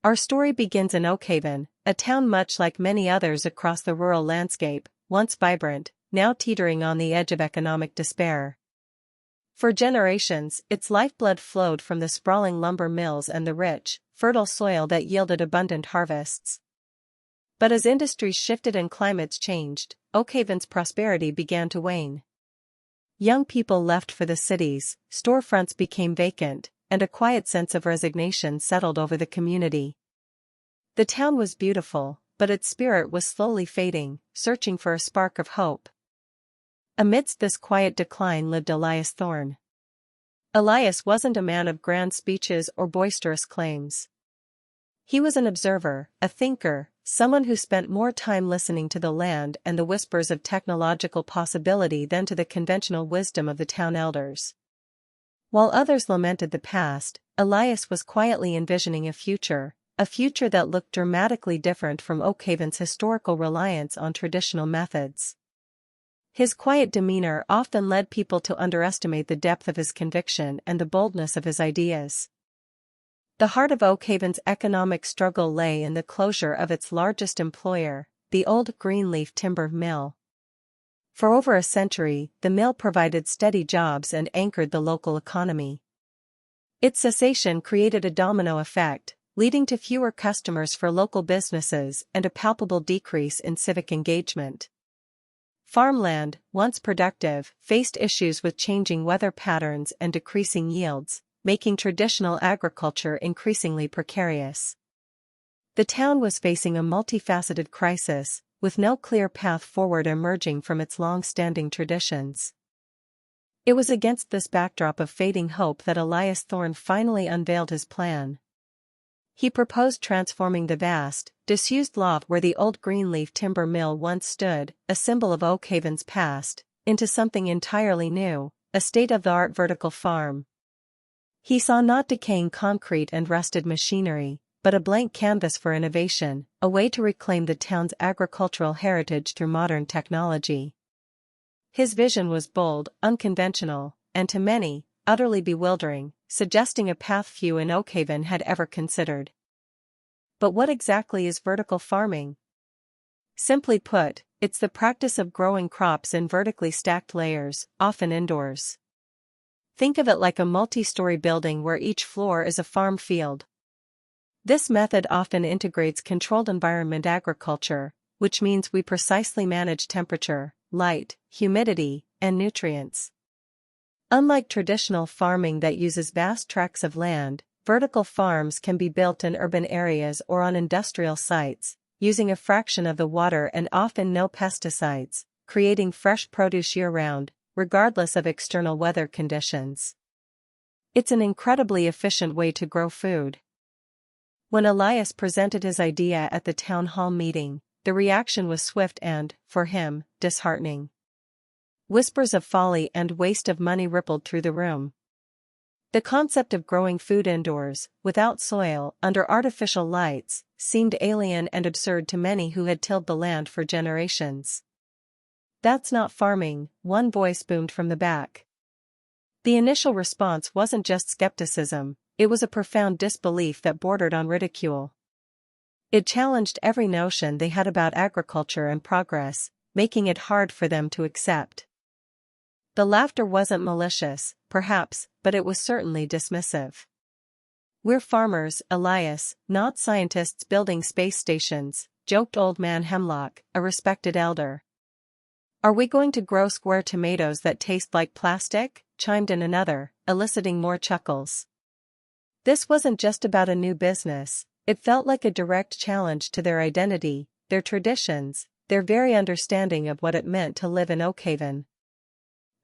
Our story begins in Oakhaven, a town much like many others across the rural landscape, once vibrant, now teetering on the edge of economic despair. For generations, its lifeblood flowed from the sprawling lumber mills and the rich, fertile soil that yielded abundant harvests. But as industries shifted and climates changed, Oakhaven's prosperity began to wane. Young people left for the cities, storefronts became vacant, and a quiet sense of resignation settled over the community. The town was beautiful, but its spirit was slowly fading, searching for a spark of hope. Amidst this quiet decline lived Elias Thorne. Elias wasn't a man of grand speeches or boisterous claims. He was an observer, a thinker, someone who spent more time listening to the land and the whispers of technological possibility than to the conventional wisdom of the town elders. While others lamented the past, Elias was quietly envisioning a future that looked dramatically different from Oakhaven's historical reliance on traditional methods. His quiet demeanor often led people to underestimate the depth of his conviction and the boldness of his ideas. The heart of Oakhaven's economic struggle lay in the closure of its largest employer, the old Greenleaf timber mill. For over a century, the mill provided steady jobs and anchored the local economy. Its cessation created a domino effect, leading to fewer customers for local businesses and a palpable decrease in civic engagement. Farmland, once productive, faced issues with changing weather patterns and decreasing yields, making traditional agriculture increasingly precarious. The town was facing a multifaceted crisis, with no clear path forward emerging from its long-standing traditions. It was against this backdrop of fading hope that Elias Thorne finally unveiled his plan. He proposed transforming the vast, disused lot where the old Greenleaf timber mill once stood, a symbol of Oakhaven's past, into something entirely new, a state-of-the-art vertical farm. He saw not decaying concrete and rusted machinery, but a blank canvas for innovation, a way to reclaim the town's agricultural heritage through modern technology. His vision was bold, unconventional, and to many, utterly bewildering, suggesting a path few in Oakhaven had ever considered. But what exactly is vertical farming? Simply put, it's the practice of growing crops in vertically stacked layers, often indoors. Think of it like a multi-story building where each floor is a farm field. This method often integrates controlled environment agriculture, which means we precisely manage temperature, light, humidity, and nutrients. Unlike traditional farming that uses vast tracts of land, vertical farms can be built in urban areas or on industrial sites, using a fraction of the water and often no pesticides, creating fresh produce year-round, regardless of external weather conditions. It's an incredibly efficient way to grow food. When Elias presented his idea at the town hall meeting, the reaction was swift and, for him, disheartening. Whispers of folly and waste of money rippled through the room. The concept of growing food indoors, without soil, under artificial lights, seemed alien and absurd to many who had tilled the land for generations. "That's not farming," one voice boomed from the back. The initial response wasn't just skepticism, it was a profound disbelief that bordered on ridicule. It challenged every notion they had about agriculture and progress, making it hard for them to accept. The laughter wasn't malicious, perhaps, but it was certainly dismissive. "We're farmers, Elias, not scientists building space stations," joked Old Man Hemlock, a respected elder. "Are we going to grow square tomatoes that taste like plastic?" chimed in another, eliciting more chuckles. This wasn't just about a new business, it felt like a direct challenge to their identity, their traditions, their very understanding of what it meant to live in Oakhaven.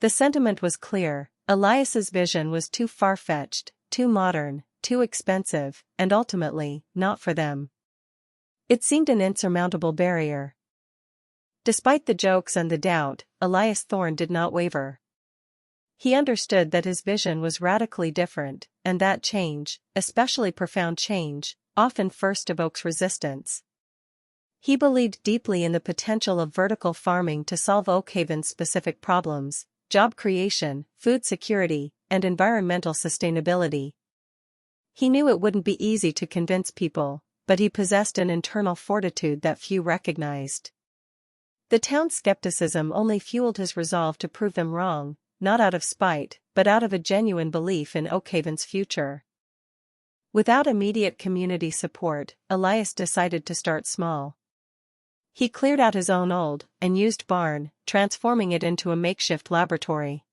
The sentiment was clear: Elias's vision was too far-fetched, too modern, too expensive, and ultimately, not for them. It seemed an insurmountable barrier. Despite the jokes and the doubt, Elias Thorne did not waver. He understood that his vision was radically different, and that change, especially profound change, often first evokes resistance. He believed deeply in the potential of vertical farming to solve Oakhaven's specific problems: job creation, food security, and environmental sustainability. He knew it wouldn't be easy to convince people, but he possessed an internal fortitude that few recognized. The town's skepticism only fueled his resolve to prove them wrong, not out of spite, but out of a genuine belief in Oakhaven's future. Without immediate community support, Elias decided to start small. He cleared out his own old and used barn, transforming it into a makeshift laboratory.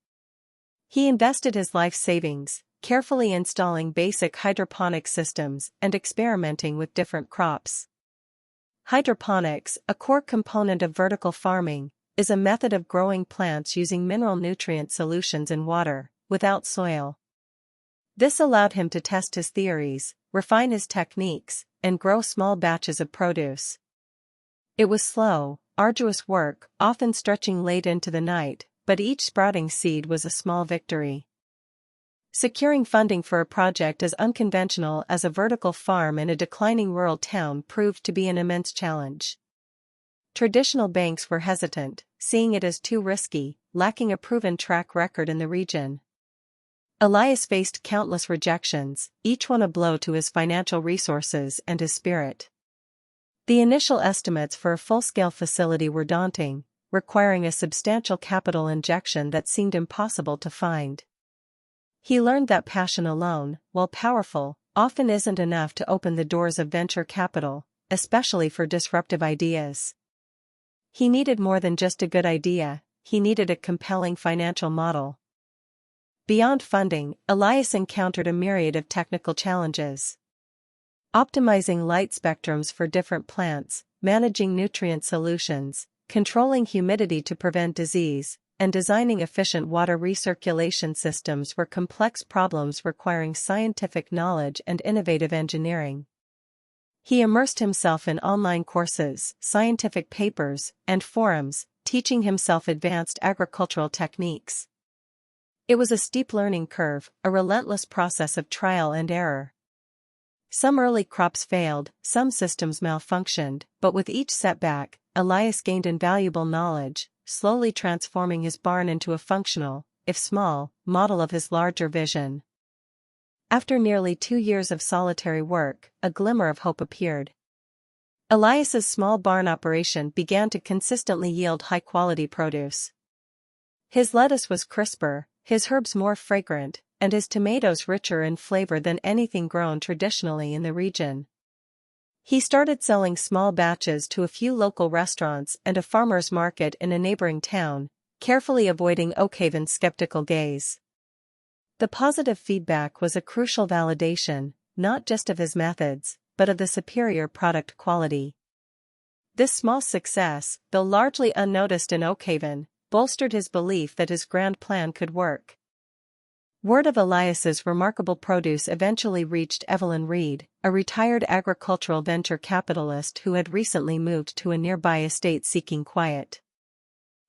He invested his life savings, carefully installing basic hydroponic systems and experimenting with different crops. Hydroponics, a core component of vertical farming, is a method of growing plants using mineral nutrient solutions in water, without soil. This allowed him to test his theories, refine his techniques, and grow small batches of produce. It was slow, arduous work, often stretching late into the night, but each sprouting seed was a small victory. Securing funding for a project as unconventional as a vertical farm in a declining rural town proved to be an immense challenge. Traditional banks were hesitant, seeing it as too risky, lacking a proven track record in the region. Elias faced countless rejections, each one a blow to his financial resources and his spirit. The initial estimates for a full-scale facility were daunting, requiring a substantial capital injection that seemed impossible to find. He learned that passion alone, while powerful, often isn't enough to open the doors of venture capital, especially for disruptive ideas. He needed more than just a good idea, he needed a compelling financial model. Beyond funding, Elias encountered a myriad of technical challenges. Optimizing light spectrums for different plants, managing nutrient solutions, controlling humidity to prevent disease, and designing efficient water recirculation systems were complex problems requiring scientific knowledge and innovative engineering. He immersed himself in online courses, scientific papers, and forums, teaching himself advanced agricultural techniques. It was a steep learning curve, a relentless process of trial and error. Some early crops failed, some systems malfunctioned, but with each setback, Elias gained invaluable knowledge, slowly transforming his barn into a functional, if small, model of his larger vision. After nearly 2 years of solitary work, a glimmer of hope appeared. Elias's small barn operation began to consistently yield high-quality produce. His lettuce was crisper, his herbs more fragrant, and his tomatoes richer in flavor than anything grown traditionally in the region. He started selling small batches to a few local restaurants and a farmer's market in a neighboring town, carefully avoiding Oakhaven's skeptical gaze. The positive feedback was a crucial validation, not just of his methods, but of the superior product quality. This small success, though largely unnoticed in Oakhaven, bolstered his belief that his grand plan could work. Word of Elias's remarkable produce eventually reached Evelyn Reed, a retired agricultural venture capitalist who had recently moved to a nearby estate seeking quiet.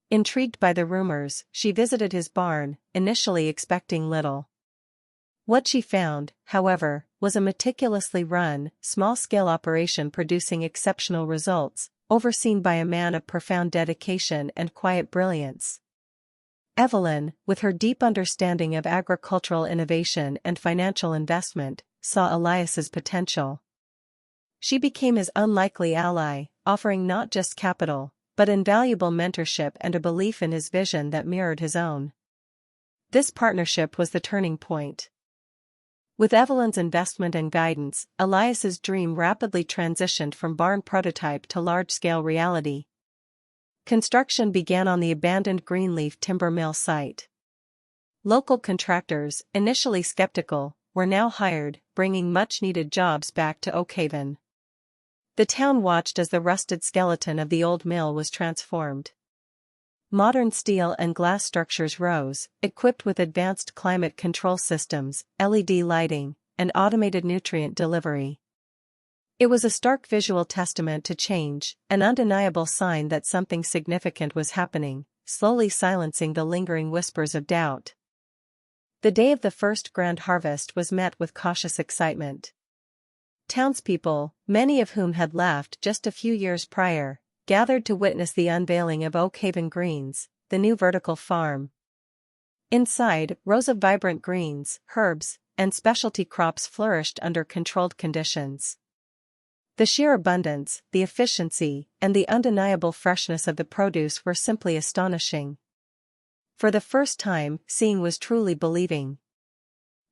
Intrigued by the rumors, she visited his barn, initially expecting little. What she found, however, was a meticulously run, small-scale operation producing exceptional results, overseen by a man of profound dedication and quiet brilliance. Evelyn, with her deep understanding of agricultural innovation and financial investment, saw Elias's potential. She became his unlikely ally, offering not just capital, but invaluable mentorship and a belief in his vision that mirrored his own. This partnership was the turning point. With Evelyn's investment and guidance, Elias's dream rapidly transitioned from barn prototype to large-scale reality. Construction began on the abandoned Greenleaf timber mill site. Local contractors, initially skeptical, were now hired, bringing much-needed jobs back to Oakhaven. The town watched as the rusted skeleton of the old mill was transformed. Modern steel and glass structures rose, equipped with advanced climate control systems, LED lighting, and automated nutrient delivery. It was a stark visual testament to change, an undeniable sign that something significant was happening, slowly silencing the lingering whispers of doubt. The day of the first grand harvest was met with cautious excitement. Townspeople, many of whom had left just a few years prior, gathered to witness the unveiling of Oakhaven Greens, the new vertical farm. Inside, rows of vibrant greens, herbs, and specialty crops flourished under controlled conditions. The sheer abundance, the efficiency, and the undeniable freshness of the produce were simply astonishing. For the first time, seeing was truly believing.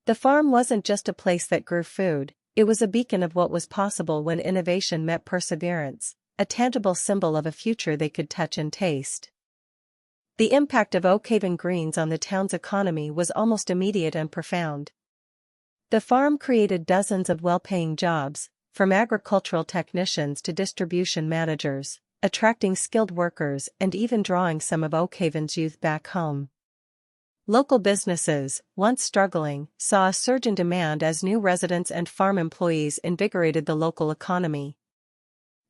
The farm wasn't just a place that grew food, it was a beacon of what was possible when innovation met perseverance, a tangible symbol of a future they could touch and taste. The impact of Oak Haven Greens on the town's economy was almost immediate and profound. The farm created dozens of well-paying jobs, from agricultural technicians to distribution managers, attracting skilled workers and even drawing some of Oak Haven's youth back home. Local businesses, once struggling, saw a surge in demand as new residents and farm employees invigorated the local economy.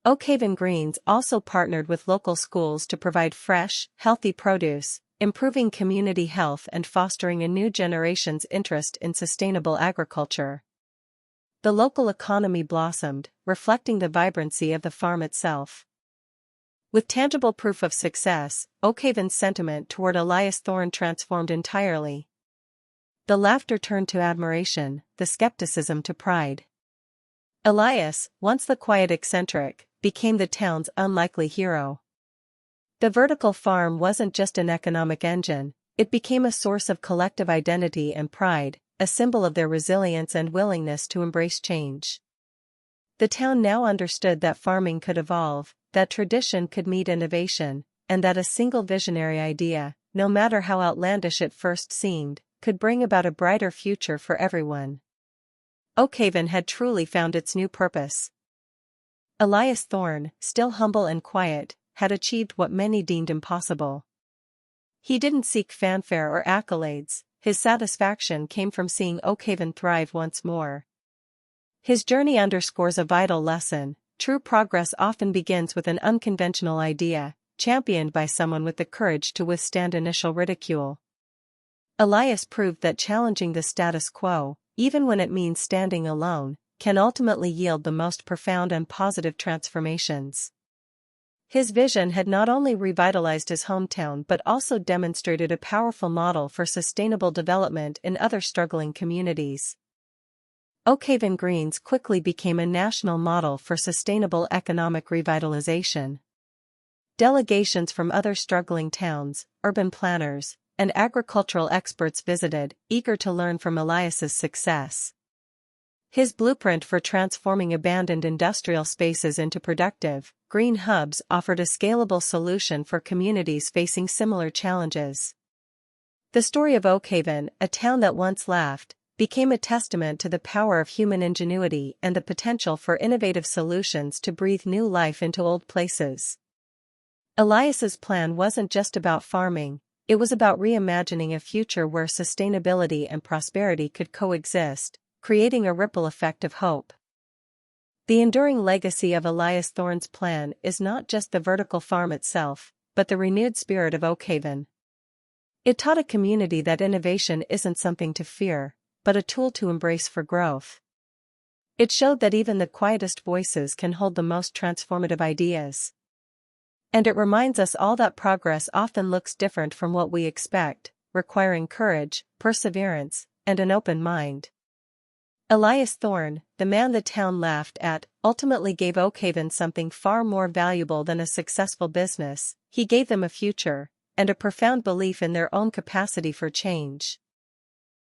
Oak Haven Greens also partnered with local schools to provide fresh, healthy produce, improving community health and fostering a new generation's interest in sustainable agriculture. The local economy blossomed, reflecting the vibrancy of the farm itself. With tangible proof of success, Oak Haven's sentiment toward Elias Thorne transformed entirely. The laughter turned to admiration, the skepticism to pride. Elias, once the quiet eccentric, became the town's unlikely hero. The vertical farm wasn't just an economic engine, it became a source of collective identity and pride, a symbol of their resilience and willingness to embrace change. The town now understood that farming could evolve, that tradition could meet innovation, and that a single visionary idea, no matter how outlandish it first seemed, could bring about a brighter future for everyone. Oak Haven had truly found its new purpose. Elias Thorne, still humble and quiet, had achieved what many deemed impossible. He didn't seek fanfare or accolades, his satisfaction came from seeing Oak Haven thrive once more. His journey underscores a vital lesson: true progress often begins with an unconventional idea, championed by someone with the courage to withstand initial ridicule. Elias proved that challenging the status quo, even when it means standing alone, can ultimately yield the most profound and positive transformations. His vision had not only revitalized his hometown but also demonstrated a powerful model for sustainable development in other struggling communities. Oak Haven Greens quickly became a national model for sustainable economic revitalization. Delegations from other struggling towns, urban planners, and agricultural experts visited, eager to learn from Elias's success. His blueprint for transforming abandoned industrial spaces into productive, green hubs offered a scalable solution for communities facing similar challenges. The story of Oak Haven, a town that once laughed, became a testament to the power of human ingenuity and the potential for innovative solutions to breathe new life into old places. Elias's plan wasn't just about farming, it was about reimagining a future where sustainability and prosperity could coexist, creating a ripple effect of hope. The enduring legacy of Elias Thorne's plan is not just the vertical farm itself, but the renewed spirit of Oak Haven. It taught a community that innovation isn't something to fear, but a tool to embrace for growth. It showed that even the quietest voices can hold the most transformative ideas. And it reminds us all that progress often looks different from what we expect, requiring courage, perseverance, and an open mind. Elias Thorne, the man the town laughed at, ultimately gave Oak Haven something far more valuable than a successful business. He gave them a future, and a profound belief in their own capacity for change.